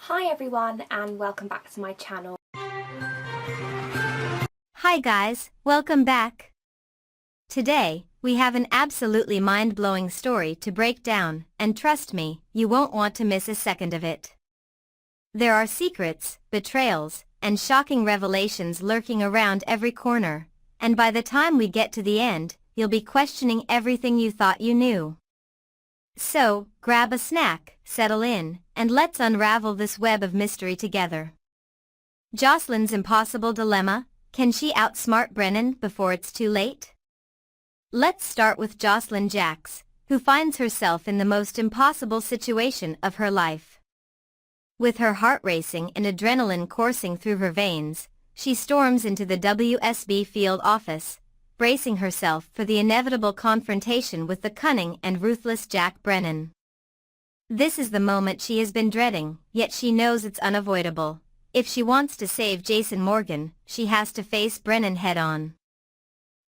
Hi everyone and welcome back to my channel. Hi guys, welcome back. Today, we have an absolutely mind-blowing story to break down, and trust me, you won't want to miss a second of it. There are secrets, betrayals, and shocking revelations lurking around every corner, and by the time we get to the end, you'll be questioning everything you thought you knew. So, grab a snack, settle in, and let's unravel this web of mystery together. Jocelyn's impossible dilemma: can she outsmart Brennan before it's too late? Let's start with Jocelyn Jacks, who finds herself in the most impossible situation of her life. With her heart racing and adrenaline coursing through her veins, she storms into the WSB field office, bracing herself for the inevitable confrontation with the cunning and ruthless Jack Brennan. This is the moment she has been dreading, yet she knows it's unavoidable. If she wants to save Jason Morgan, she has to face Brennan head-on.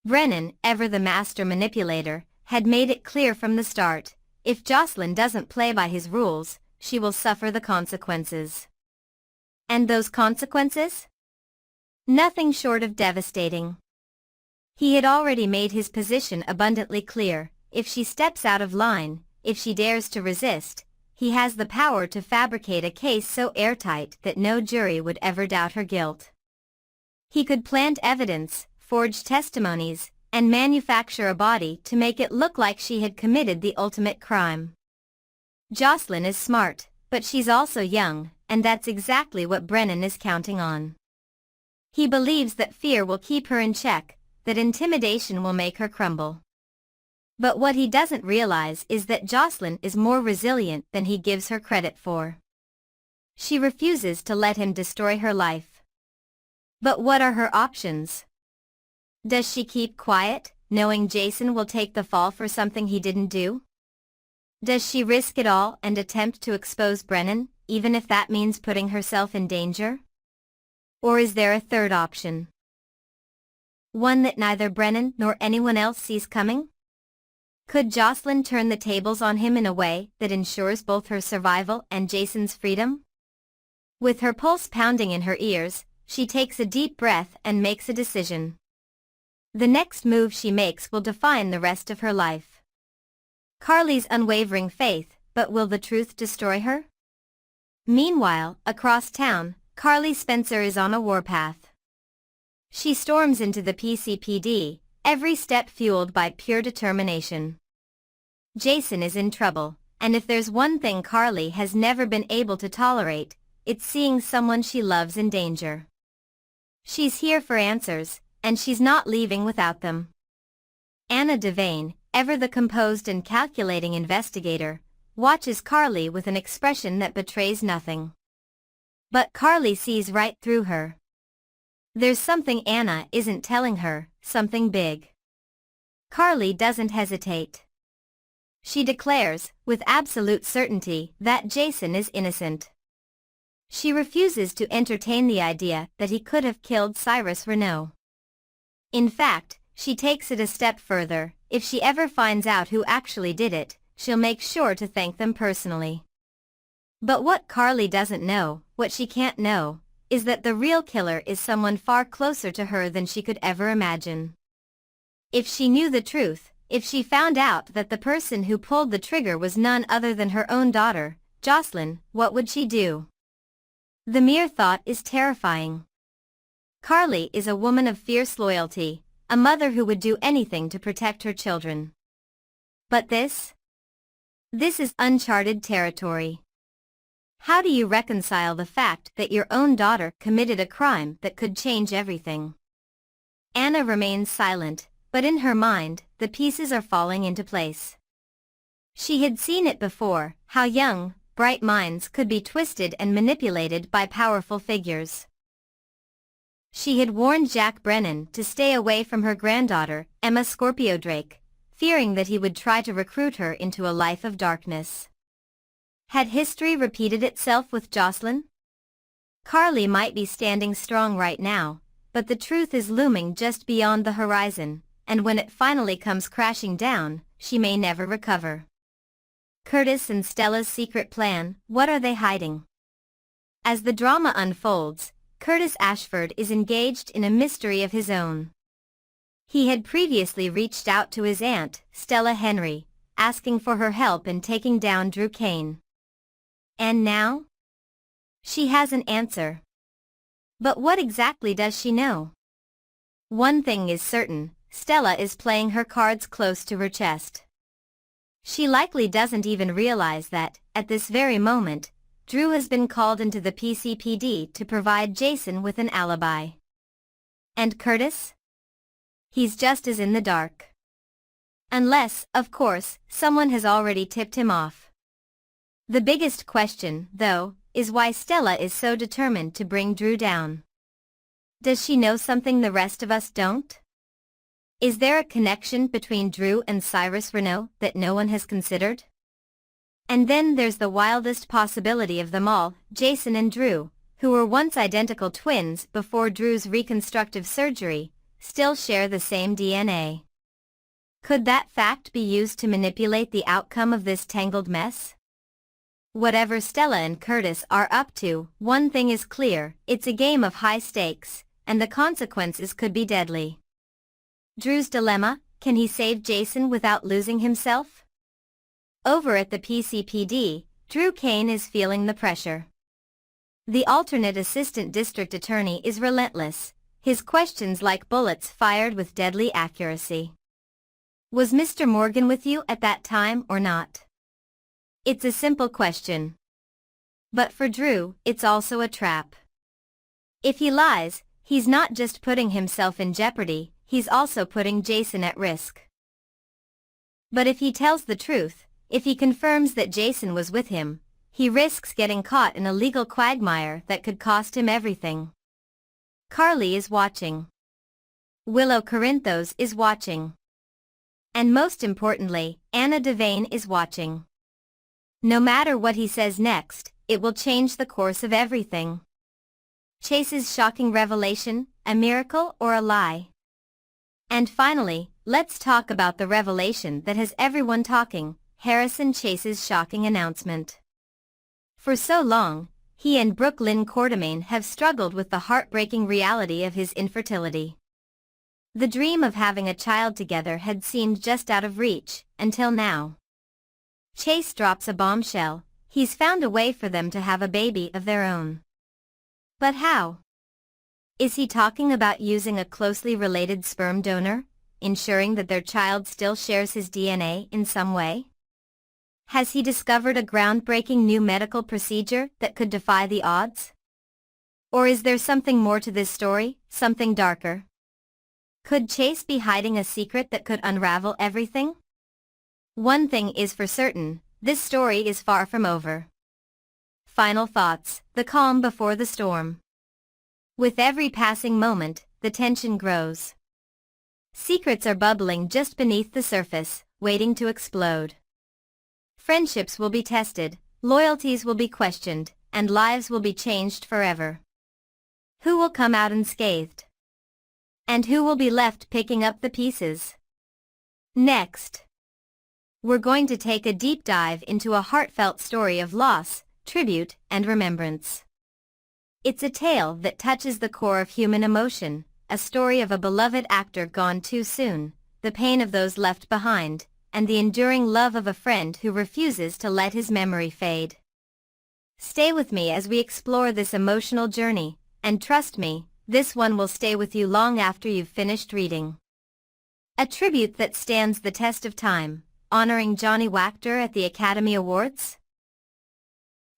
Brennan, ever the master manipulator, had made it clear from the start: if Jocelyn doesn't play by his rules, she will suffer the consequences. And those consequences? Nothing short of devastating. He had already made his position abundantly clear: if she steps out of line, if she dares to resist, he has the power to fabricate a case so airtight that no jury would ever doubt her guilt. He could plant evidence, forge testimonies, and manufacture a body to make it look like she had committed the ultimate crime. Jocelyn is smart, but she's also young, and that's exactly what Brennan is counting on. He believes that fear will keep her in check, that intimidation will make her crumble. But what he doesn't realize is that Jocelyn is more resilient than he gives her credit for. She refuses to let him destroy her life. But what are her options? Does she keep quiet, knowing Jason will take the fall for something he didn't do? Does she risk it all and attempt to expose Brennan, even if that means putting herself in danger? Or is there a third option? One that neither Brennan nor anyone else sees coming? Could Jocelyn turn the tables on him in a way that ensures both her survival and Jason's freedom? With her pulse pounding in her ears, she takes a deep breath and makes a decision. The next move she makes will define the rest of her life. Carly's unwavering faith, but will the truth destroy her? Meanwhile, across town, Carly Spencer is on a warpath. She storms into the PCPD, every step fueled by pure determination. Jason is in trouble, and if there's one thing Carly has never been able to tolerate, it's seeing someone she loves in danger. She's here for answers, and she's not leaving without them. Anna Devane, ever the composed and calculating investigator, watches Carly with an expression that betrays nothing. But Carly sees right through her. There's something Anna isn't telling her, something big. Carly doesn't hesitate. She declares, with absolute certainty, that Jason is innocent. She refuses to entertain the idea that he could have killed Cyrus Renaud. In fact, she takes it a step further: if she ever finds out who actually did it, she'll make sure to thank them personally. But what Carly doesn't know, what she can't know, is that the real killer is someone far closer to her than she could ever imagine. If she knew the truth, if she found out that the person who pulled the trigger was none other than her own daughter, Jocelyn, what would she do? The mere thought is terrifying. Carly is a woman of fierce loyalty, a mother who would do anything to protect her children. But this? This is uncharted territory. How do you reconcile the fact that your own daughter committed a crime that could change everything? Anna remains silent, but in her mind, the pieces are falling into place. She had seen it before: how young, bright minds could be twisted and manipulated by powerful figures. She had warned Jack Brennan to stay away from her granddaughter, Emma Scorpio Drake, fearing that he would try to recruit her into a life of darkness. Had history repeated itself with Jocelyn? Carly might be standing strong right now, but the truth is looming just beyond the horizon, and when it finally comes crashing down, she may never recover. Curtis and Stella's secret plan: what are they hiding? As the drama unfolds, Curtis Ashford is engaged in a mystery of his own. He had previously reached out to his aunt, Stella Henry, asking for her help in taking down Drew Cain. And now? She has an answer. But what exactly does she know? One thing is certain, Stella is playing her cards close to her chest. She likely doesn't even realize that, at this very moment, Drew has been called into the PCPD to provide Jason with an alibi. And Curtis? He's just as in the dark. Unless, of course, someone has already tipped him off. The biggest question, though, is why Stella is so determined to bring Drew down. Does she know something the rest of us don't? Is there a connection between Drew and Cyrus Renault that no one has considered? And then there's the wildest possibility of them all, Jason and Drew, who were once identical twins before Drew's reconstructive surgery, still share the same DNA. Could that fact be used to manipulate the outcome of this tangled mess? Whatever Stella and Curtis are up to, one thing is clear, it's a game of high stakes, and the consequences could be deadly. Drew's dilemma, can he save Jason without losing himself? Over at the PCPD, Drew Cain is feeling the pressure. The alternate assistant district attorney is relentless, his questions like bullets fired with deadly accuracy. Was Mr. Morgan with you at that time or not? It's a simple question. But for Drew, it's also a trap. If he lies, he's not just putting himself in jeopardy, he's also putting Jason at risk. But if he tells the truth, if he confirms that Jason was with him, he risks getting caught in a legal quagmire that could cost him everything. Carly is watching. Willow Corinthos is watching. And most importantly, Anna Devane is watching. No matter what he says next, it will change the course of everything. Chase's shocking revelation, a miracle or a lie? And finally, let's talk about the revelation that has everyone talking, Harrison Chase's shocking announcement. For so long, he and Brooklyn Quartermaine have struggled with the heartbreaking reality of his infertility. The dream of having a child together had seemed just out of reach, until now. Chase drops a bombshell, he's found a way for them to have a baby of their own. But how? Is he talking about using a closely related sperm donor, ensuring that their child still shares his DNA in some way? Has he discovered a groundbreaking new medical procedure that could defy the odds? Or is there something more to this story, something darker? Could Chase be hiding a secret that could unravel everything? One thing is for certain, this story is far from over. Final thoughts, the calm before the storm. With every passing moment, the tension grows. Secrets are bubbling just beneath the surface, waiting to explode. Friendships will be tested, loyalties will be questioned, and lives will be changed forever. Who will come out unscathed? And who will be left picking up the pieces? Next, we're going to take a deep dive into a heartfelt story of loss, tribute, and remembrance. It's a tale that touches the core of human emotion, a story of a beloved actor gone too soon, the pain of those left behind, and the enduring love of a friend who refuses to let his memory fade. Stay with me as we explore this emotional journey, and trust me, this one will stay with you long after you've finished reading. A tribute that stands the test of time, honoring Johnny Wachter at the Academy Awards?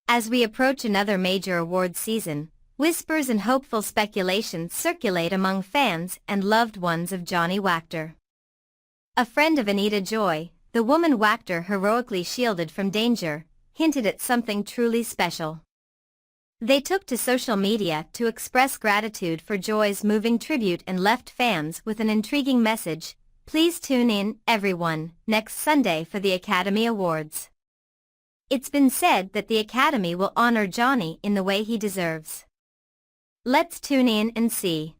As we approach another major awards season, whispers and hopeful speculation circulate among fans and loved ones of Johnny Wachter. A friend of Anita Joy, the woman Wachter heroically shielded from danger, hinted at something truly special. They took to social media to express gratitude for Joy's moving tribute and left fans with an intriguing message: please tune in, everyone, next Sunday for the Academy Awards. It's been said that the Academy will honor Johnny in the way he deserves. Let's tune in and see.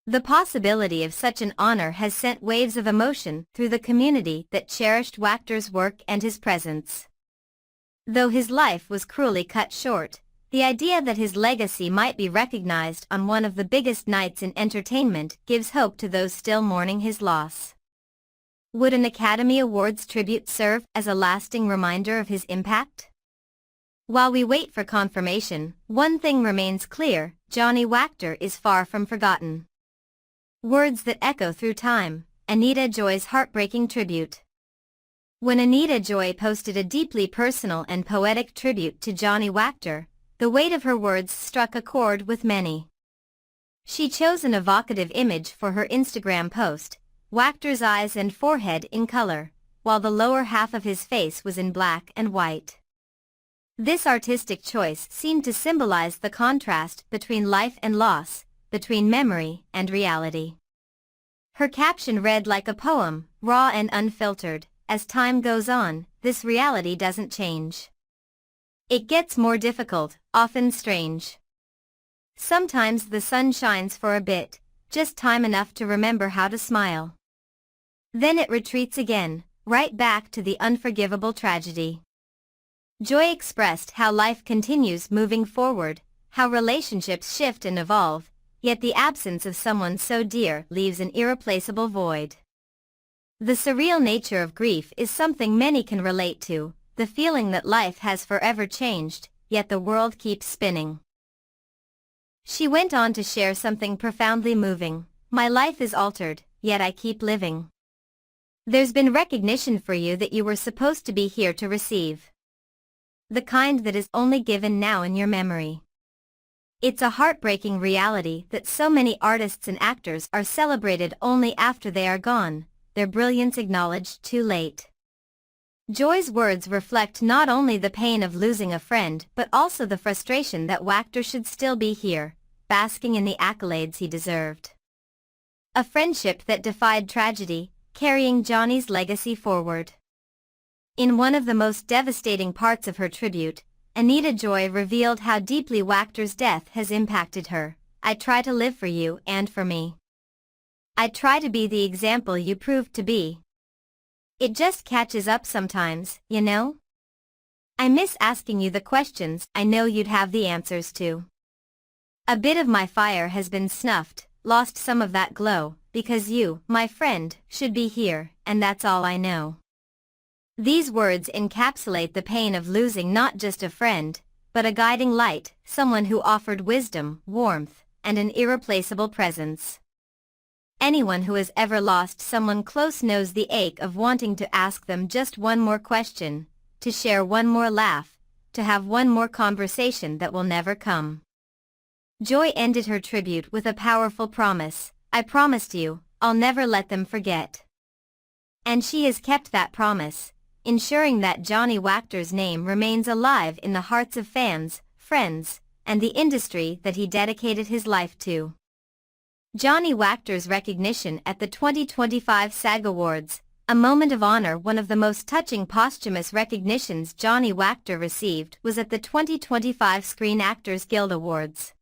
The possibility of such an honor has sent waves of emotion through the community that cherished Wachter's work and his presence. Though his life was cruelly cut short, The idea that his legacy might be recognized on one of the biggest nights in entertainment gives hope to those still mourning his loss. Would an Academy Awards tribute serve as a lasting reminder of his impact? While we wait for confirmation, one thing remains clear: Johnny Wachter is far from forgotten. Words that echo through time, Anita Joy's heartbreaking tribute. When Anita Joy posted a deeply personal and poetic tribute to Johnny Wachter, the weight of her words struck a chord with many. She chose an evocative image for her Instagram post: Wachter's eyes and forehead in color, while the lower half of his face was in black and white. This artistic choice seemed to symbolize the contrast between life and loss, between memory and reality. Her caption read like a poem, raw and unfiltered: as time goes on, this reality doesn't change. It gets more difficult, often strange. Sometimes the sun shines for a bit, just time enough to remember how to smile. Then it retreats again, right back to the unforgivable tragedy. Joy expressed how life continues moving forward, how relationships shift and evolve, yet the absence of someone so dear leaves an irreplaceable void. The surreal nature of grief is something many can relate to, the feeling that life has forever changed, yet the world keeps spinning. She went on to share something profoundly moving: my life is altered, yet I keep living. There's been recognition for you that you were supposed to be here to receive. The kind that is only given now in your memory. It's a heartbreaking reality that so many artists and actors are celebrated only after they are gone, their brilliance acknowledged too late. Joy's words reflect not only the pain of losing a friend but also the frustration that Wachter should still be here, basking in the accolades he deserved. A friendship that defied tragedy, carrying Johnny's legacy forward. In one of the most devastating parts of her tribute, Anita Joy revealed how deeply Wachter's death has impacted her. I try to live for you and for me. I try to be the example you proved to be. It just catches up sometimes, you know? I miss asking you the questions I know you'd have the answers to. A bit of my fire has been snuffed, lost some of that glow, because you, my friend, should be here, and that's all I know. These words encapsulate the pain of losing not just a friend, but a guiding light, someone who offered wisdom, warmth, and an irreplaceable presence. Anyone who has ever lost someone close knows the ache of wanting to ask them just one more question, to share one more laugh, to have one more conversation that will never come. Joy ended her tribute with a powerful promise: I promised you, I'll never let them forget. And she has kept that promise, ensuring that Johnny Wachter's name remains alive in the hearts of fans, friends, and the industry that he dedicated his life to. Johnny Wachter's recognition at the 2025 SAG Awards, a moment of honor. One of the most touching posthumous recognitions Johnny Wachter received was at the 2025 Screen Actors Guild Awards.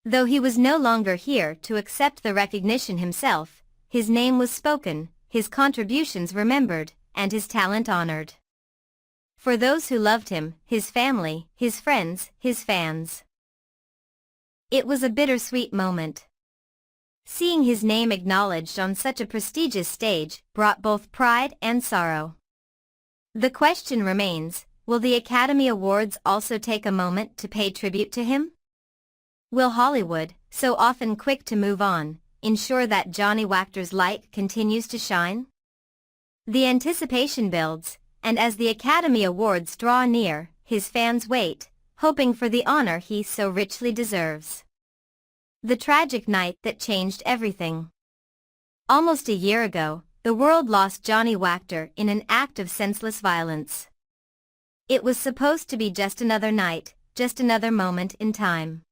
Though he was no longer here to accept the recognition himself, his name was spoken, his contributions remembered, and his talent honored. For those who loved him, his family, his friends, his fans. It was a bittersweet moment. Seeing his name acknowledged on such a prestigious stage brought both pride and sorrow. The question remains, will the Academy Awards also take a moment to pay tribute to him? Will Hollywood, so often quick to move on, ensure that Johnny Wachter's light continues to shine? The anticipation builds, and as the Academy Awards draw near, his fans wait, hoping for the honor he so richly deserves. The tragic night that changed everything. Almost a year ago, the world lost Johnny Wachter in an act of senseless violence. It was supposed to be just another night, just another moment in time.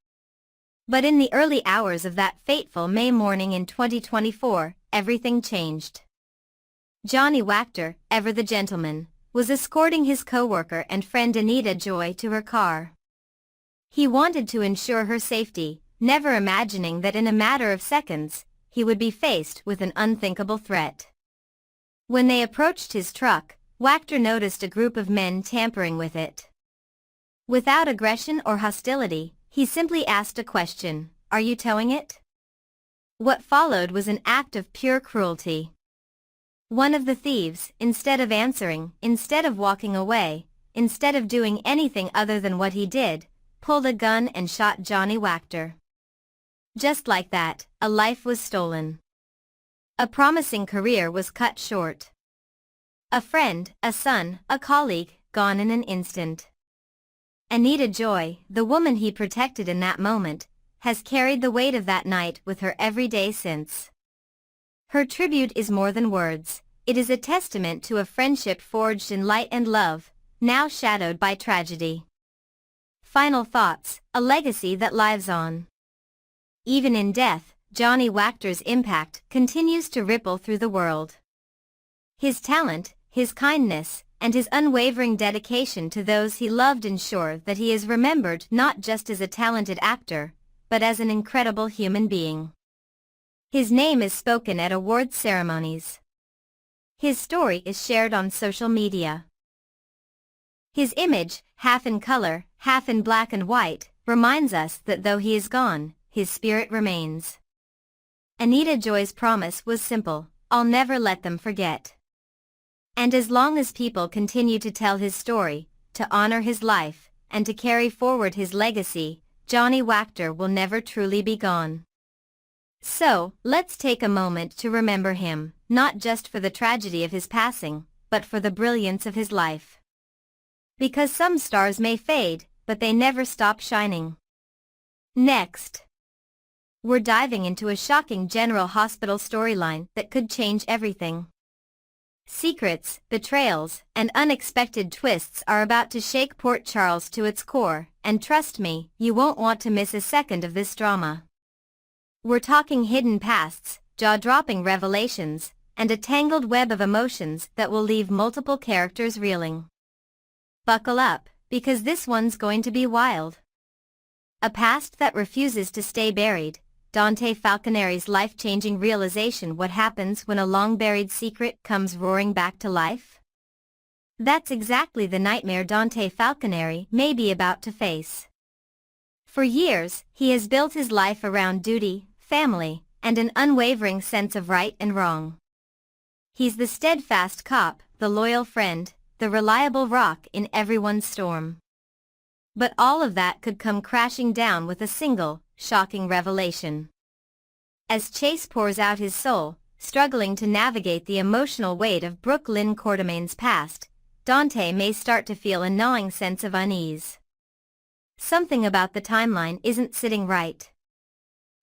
But in the early hours of that fateful May morning in 2024, everything changed. Johnny Wachter, ever the gentleman, was escorting his co-worker and friend Anita Joy to her car. He wanted to ensure her safety, never imagining that in a matter of seconds, he would be faced with an unthinkable threat. When they approached his truck, Wachter noticed a group of men tampering with it. Without aggression or hostility, he simply asked a question, "Are you towing it?" What followed was an act of pure cruelty. One of the thieves, instead of answering, instead of walking away, instead of doing anything other than what he did, pulled a gun and shot Johnny Wachter. Just like that, a life was stolen. A promising career was cut short. A friend, a son, a colleague, gone in an instant. Anita Joy, the woman he protected in that moment, has carried the weight of that night with her every day since. Her tribute is more than words, it is a testament to a friendship forged in light and love, now shadowed by tragedy. Final thoughts, a legacy that lives on. Even in death, Johnny Wachter's impact continues to ripple through the world. His talent, his kindness, and his unwavering dedication to those he loved ensure that he is remembered not just as a talented actor, but as an incredible human being. His name is spoken at awards ceremonies. His story is shared on social media. His image, half in color, half in black and white, reminds us that though he is gone, his spirit remains. Anita Joy's promise was simple, "I'll never let them forget." And as long as people continue to tell his story, to honor his life, and to carry forward his legacy, Johnny Wachter will never truly be gone. So, let's take a moment to remember him, not just for the tragedy of his passing, but for the brilliance of his life. Because some stars may fade, but they never stop shining. Next, we're diving into a shocking General Hospital storyline that could change everything. Secrets, betrayals, and unexpected twists are about to shake Port Charles to its core, and trust me, you won't want to miss a second of this drama. We're talking hidden pasts, jaw-dropping revelations, and a tangled web of emotions that will leave multiple characters reeling. Buckle up, because this one's going to be wild. A past that refuses to stay buried, Dante Falconeri's life-changing realization: what happens when a long-buried secret comes roaring back to life? That's exactly the nightmare Dante Falconeri may be about to face. For years, he has built his life around duty, family, and an unwavering sense of right and wrong. He's the steadfast cop, the loyal friend, the reliable rock in everyone's storm. But all of that could come crashing down with a single, shocking revelation. As Chase pours out his soul, struggling to navigate the emotional weight of Brooke Lynn Quartermain's past, Dante may start to feel a gnawing sense of unease. Something about the timeline isn't sitting right.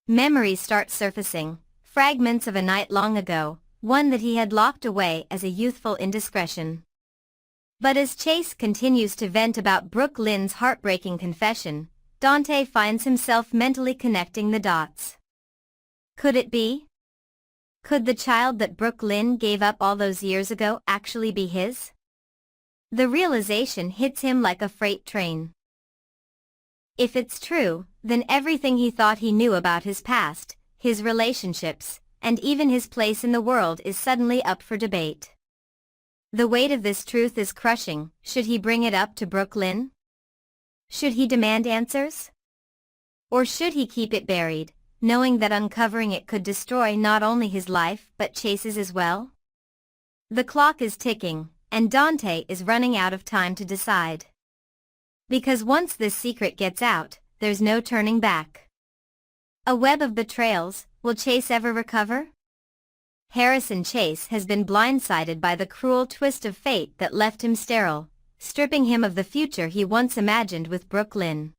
Memories start surfacing, fragments of a night long ago, one that he had locked away as a youthful indiscretion. But as Chase continues to vent about Brooke Lynn's heartbreaking confession, Dante finds himself mentally connecting the dots. Could it be? Could the child that Brooke Lynn gave up all those years ago actually be his? The realization hits him like a freight train. If it's true, then everything he thought he knew about his past, his relationships, and even his place in the world is suddenly up for debate. The weight of this truth is crushing. Should he bring it up to Brooke Lynn? Should he demand answers? Or should he keep it buried, knowing that uncovering it could destroy not only his life but Chase's as well? The clock is ticking, and Dante is running out of time to decide. Because once this secret gets out, there's no turning back. A web of betrayals. Will Chase ever recover? Harrison Chase has been blindsided by the cruel twist of fate that left him sterile, stripping him of the future he once imagined with Brooke Lynn.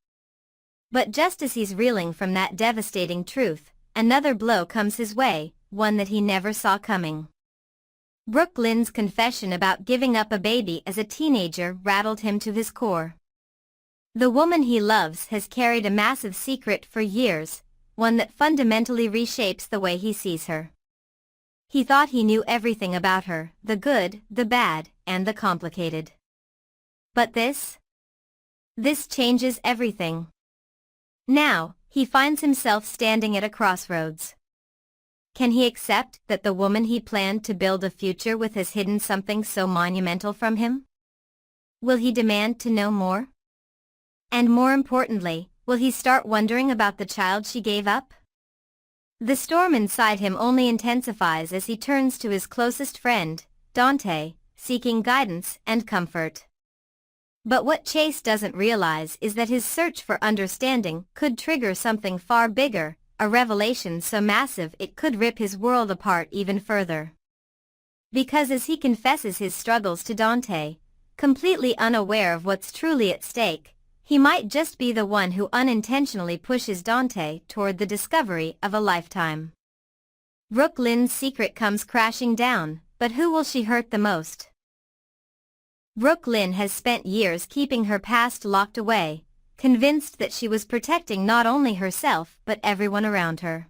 But just as he's reeling from that devastating truth, another blow comes his way, one that he never saw coming. Brooke Lynn's confession about giving up a baby as a teenager rattled him to his core. The woman he loves has carried a massive secret for years, one that fundamentally reshapes the way he sees her. He thought he knew everything about her, the good, the bad, and the complicated. But this changes everything. Now, he finds himself standing at a crossroads. Can he accept that the woman he planned to build a future with has hidden something so monumental from him? Will he demand to know more? And more importantly, will he start wondering about the child she gave up? The storm inside him only intensifies as he turns to his closest friend, Dante, seeking guidance and comfort. But what Chase doesn't realize is that his search for understanding could trigger something far bigger, a revelation so massive it could rip his world apart even further. Because as he confesses his struggles to Dante, completely unaware of what's truly at stake, he might just be the one who unintentionally pushes Dante toward the discovery of a lifetime. Brooke Lynn's secret comes crashing down, but who will she hurt the most? Brooke Lynn has spent years keeping her past locked away, convinced that she was protecting not only herself but everyone around her.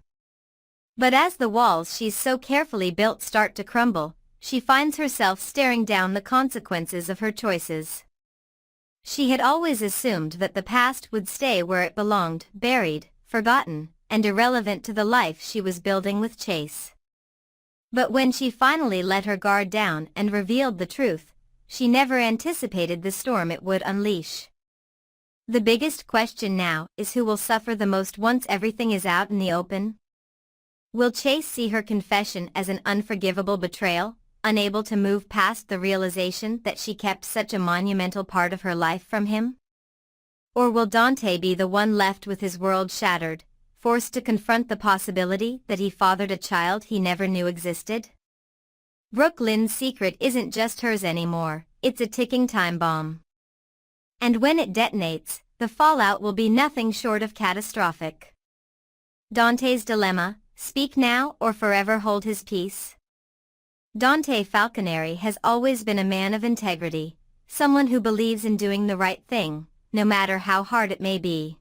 But as the walls she's so carefully built start to crumble, she finds herself staring down the consequences of her choices. She had always assumed that the past would stay where it belonged, buried, forgotten, and irrelevant to the life she was building with Chase. But when she finally let her guard down and revealed the truth, she never anticipated the storm it would unleash. The biggest question now is who will suffer the most once everything is out in the open? Will Chase see her confession as an unforgivable betrayal, unable to move past the realization that she kept such a monumental part of her life from him? Or will Dante be the one left with his world shattered, forced to confront the possibility that he fathered a child he never knew existed? Brooke Lynn's secret isn't just hers anymore, it's a ticking time bomb. And when it detonates, the fallout will be nothing short of catastrophic. Dante's dilemma: speak now or forever hold his peace? Dante Falconeri has always been a man of integrity, someone who believes in doing the right thing, no matter how hard it may be.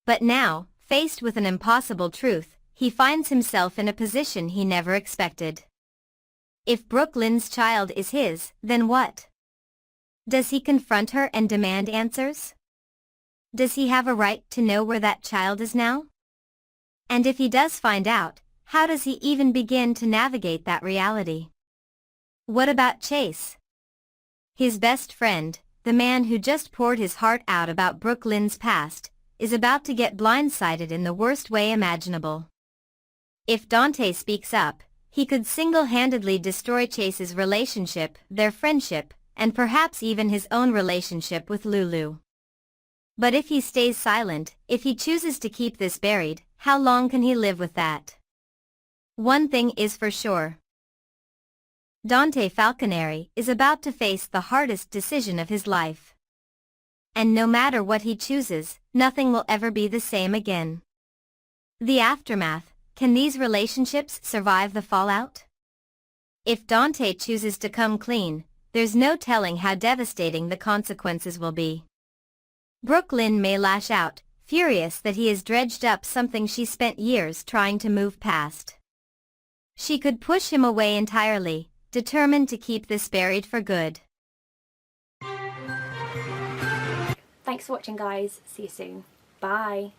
But now, faced with an impossible truth, he finds himself in a position he never expected. If Brooke Lynn's child is his, then what? Does he confront her and demand answers? Does he have a right to know where that child is now? And if he does find out, how does he even begin to navigate that reality? What about Chase? His best friend, the man who just poured his heart out about Brooke Lynn's past, is about to get blindsided in the worst way imaginable. If Dante speaks up, he could single-handedly destroy Chase's relationship, their friendship, and perhaps even his own relationship with Lulu. But if he stays silent, if he chooses to keep this buried, how long can he live with that? One thing is for sure. Dante Falconeri is about to face the hardest decision of his life. And no matter what he chooses, nothing will ever be the same again. The aftermath: can these relationships survive the fallout? If Dante chooses to come clean, there's no telling how devastating the consequences will be. Brooke Lynn may lash out, furious that he has dredged up something she spent years trying to move past. She could push him away entirely, determined to keep this buried for good. Thanks for watching, guys. See you soon. Bye.